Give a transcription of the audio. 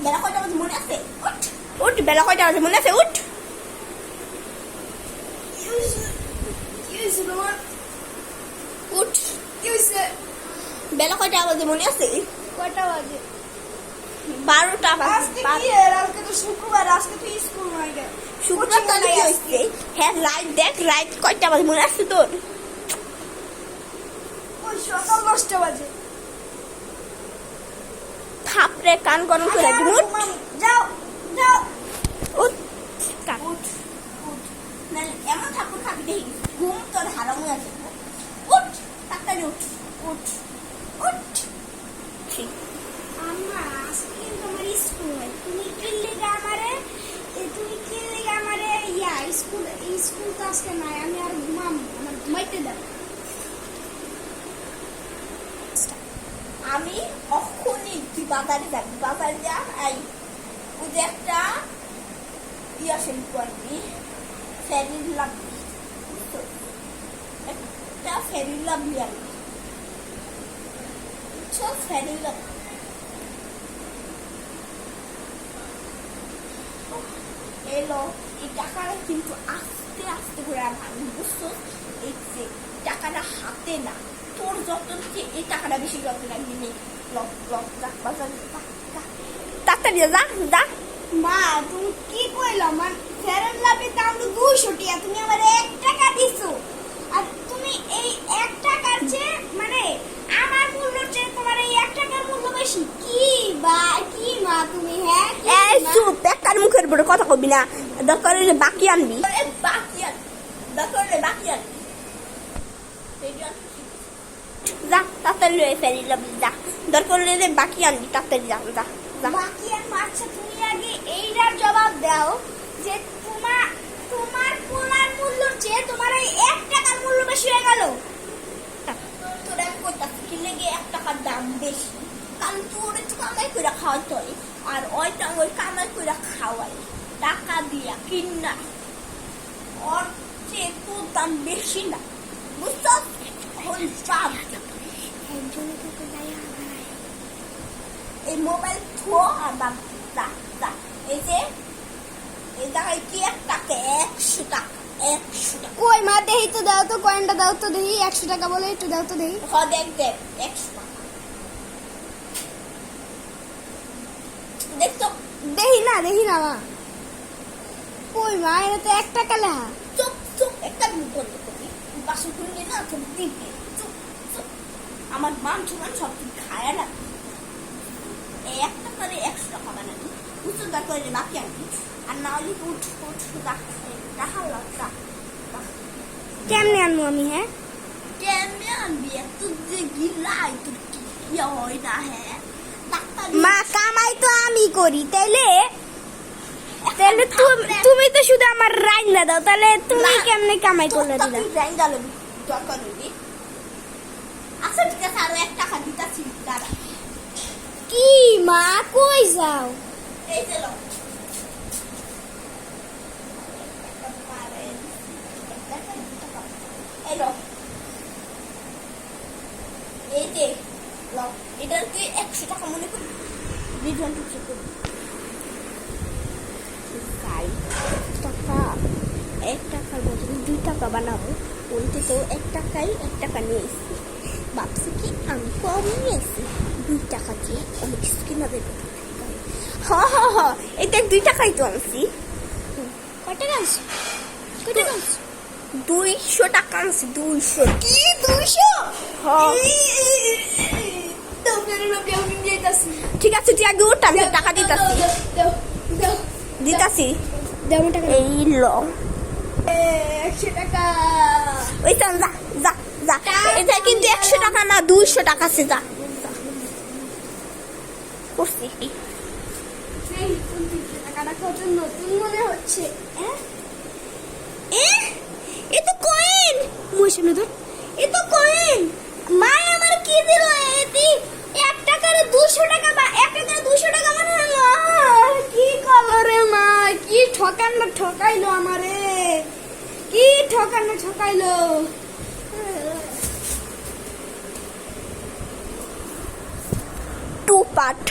বেলা কয়টা বাজে মনে আছে? উঠ উঠ, বেলা কয়টা বাজে মনে আছে? উঠ। উঠ, বেলা কয়টা বাজে মনে আছে? কয়টা বাজে? 12টা বাজে। আজকে তো শুক্রবার, আজকে তো স্কুল নাই। শুক্রবার তাহলে কি হয়েছে? হ্যাঁ রাইট দেখ, রাইট কয়টা বাজে মনে আছে তোর? ওই সকাল 10টা বাজে। থাপড়ে কান গরম করে দিব। যাও যাও। উঠ উঠ উঠ, নাহলে এমন ঠাকুর খাবি দেখি ঘুম তোর হারাম হয়ে আছে। উঠ তাড়াতাড়ি উঠ উঠ উঠ। ঠিক আম্মা আজকে কিন্তু আমার স্কুল নাই। তুমি কি লেগে আমারে স্কুল তো আজকে নাই। আমি আর আমার ঘুমাইতে দাও। আমি অক্ষণই তুই বাজারে যাবি, বাজারে যা। এই ওই যে একটা ইয়াসেন করবি, ফেরির লাগবি, একটা ফেরির লাগবি আনবি, বুঝছো? ফেরির লাগবি। এলো এই টাকাটা কিন্তু আস্তে আস্তে করে আনবি, বুঝছো? এই যে টাকাটা হাতে না, তোর যত্ন থেকে এই টাকাটা বেশি যত্ন রাখবি। নেই তাড়াতাড়ি যা যা। মা তুমি কি কইলা? মানে ফেরন লাভের দাম তো 200 টাকা, তুমি আমার 1 টাকা দিছো। আর তুমি এই 1 টাকার চেয়ে মানে আমার মূল্যের চেয়ে তোমার এই 1 টাকার মূল্য বেশি। কি মা তুমি? হ্যাঁ এই চুপ, বেকার মুখের উপরে কথা কবি না। দরকার হলে বাকি আনবি, দরকার হলে বাকি আনবি। যা তাড়াতাড়ি ফেরি লাবি, যা দরকার হলে বাকি আনবি, তাড়াতাড়ি যা যা যা। বাকি আর আচ্ছা তুমি আগে এইটার জবাব দাও যে তোমার পোলার মূল্যের চেয়ে তোমার এই 1 টাকার মূল্য বেশি হয়ে গেল। তোরা কইতাছিস কি লেগে 1 টাকার দাম বেশি? কারণ তোর একটু কামাই করে খাওয়াতে হয়, আর ওই কামাই করে খাওয়াই টাকা দিয়া কিনা, ওর চেয়ে তোর দাম বেশি না, বুঝছো? এই মোবাইল থো আর দাম যা যা। এই যে এই টাকায় কি 1 টাকা 100 টাকা 100 টাকা। কই মা দেই তো, দাও তো কয়েনটা, দাও তো দেই। 100 টাকা বলে একটু দাও তো দেই। হ দেখ দেখ 100 টাকা দেখছো? দেই না মা। কই মা, এটা তো 1 টাকা লেখা। চুপ চুপ, একটা মিনিট বন্ধ করবি, পাশে খুললি না তোর দিবি। চুপ চুপ, আমার মান সমান সব কিছু খায় না। 1 টাকারে 100 টাকা বানাবি, বুঝছো? দরকার হলে বাকি আনবি, আর না হলে উঠ উঠ দেখা লাগা। কেমনে আনবো আমি? হ্যাঁ কেমনে আনবি? এত যে গিলাই তোর কি হয় না? হ্যাঁ মা, কামাই তো আমি করি, তাইলে তুমি তো শুধু আমার রাইন্দা দাও, তাহলে তুমি কেমনে কামাই করলে দিলা? দরকার হইবি। আচ্ছা ঠিক আছে, আরো 1 টাকা দিতাছি, দাঁড়া। কি মা, কই যাও? এই যে লো, এই লো, এই যে লো, এটা তুই 100 টাকা মনে করি রিটার্ন টুকছে করবি। 1 টাকার বদলে 2 টাকা বানাবো, ওই থেকে 1 টাকায় 1 টাকা নিয়ে এসছি। ভাবছি কি আমি কম নিয়ে এসছি, 2 টাকা দিয়ে অনেক কিছু কিনা দেবে। এটা 2 টাকাই তো আনছি। কয় টাকা আনছো? 200 টাকা আনছি। 200 কি 200? ঠিক আছে, তুই আগে উঠ, আমি টাকা দিতাছি দিতাছি। এই লো 100 টাকা। ওই যা যা যা, এটা কিন্তু 100 টাকা না, 200 টাকা আছে। যা করছি। টাকাটা কত নতুন মনে হচ্ছে। এ তো কয়েন, এ তো কয়েন। মা আমার কি দিল? এটি 1 টাকার 200 টাকা, বা 1 টাকার 200 টাকা মানে হলো। কি কলরে মা, কি ঠকাইলো আমারে, কি ঠকাইলো। Two part.